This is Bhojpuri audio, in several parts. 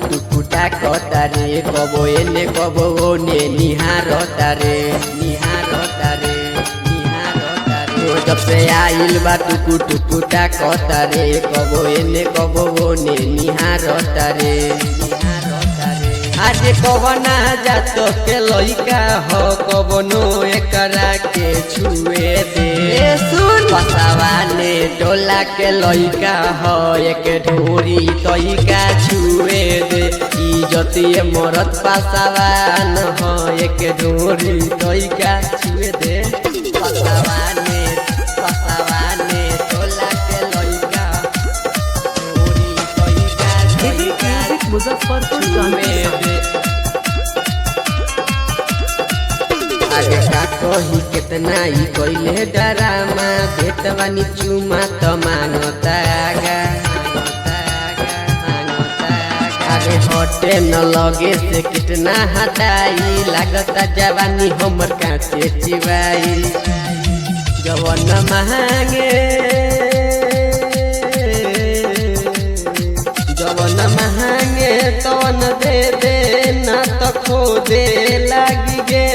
टुकु ताकता रे कबो एने कबो ओने निहारता रे जब से आइल बा टुकु ताकता रे कबो एने कबो ओने निहारता रे आज कवना जात के लइका हो कबनो एकरा के छुए दे सुन पसावाने टोला के लइका हो एक ढोरी तइका छुए दे इज्जतिए मरत पसावान हो एक ढोरी तइका छुए दे पसावाने टोला के लइका ढोरी तइका मुजफ्फरपुर आगे का कही कितना ही कोइले डरामा भेटवानी चुमा तो मांगता आगे हटे न लगे से कितना हटाई लागता जवानी हमर काचे चिवाई जवन महंगे तवन दे दे ना तो खो दे लागी गे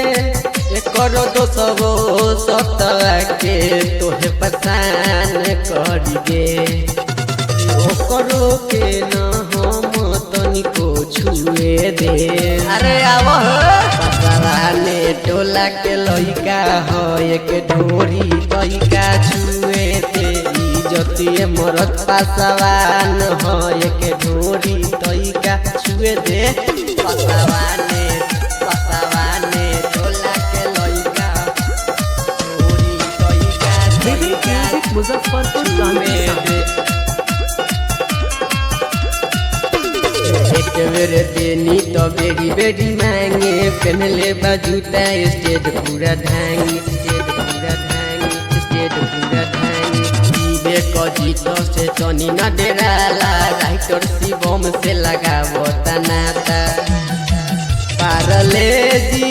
करो तो सबो सता के तोहे परेशान करी गे करो के न हम तनिको छुए दे अरे आवो पसावाने टोला के लइका हो एक ढोरी तइका छुए दे इज्जतिए मरत पसावान हो एक ढोरी तइका छुए दे पसावाने टोला के लइका ढोरी तइका मुजफ्फरपुर एक बेर देनी तो बेरी मांगे पहनले बाजूता स्टेज पूरा धांगी कजीतो से तनी न डेराला राइटर शिवम से लगावो तनाता पारले जी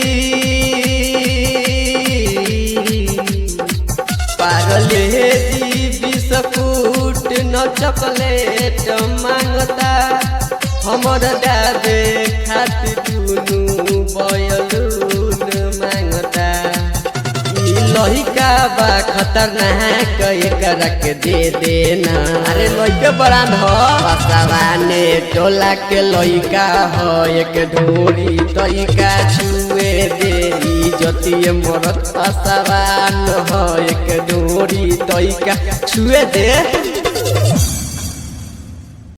बिस्कुट न चॉकलेट मांगता हमर दादे खातिर दुनू बयलून मांगता लइका बा खतरनाक एकरा के दे देना अरे लइके बड़ा हो पसावाने टोला के लइका हो एक ढोरी तइका छुए दे इज्जतिए मरत पसावान हो एक ढोरी तइका छुए दे।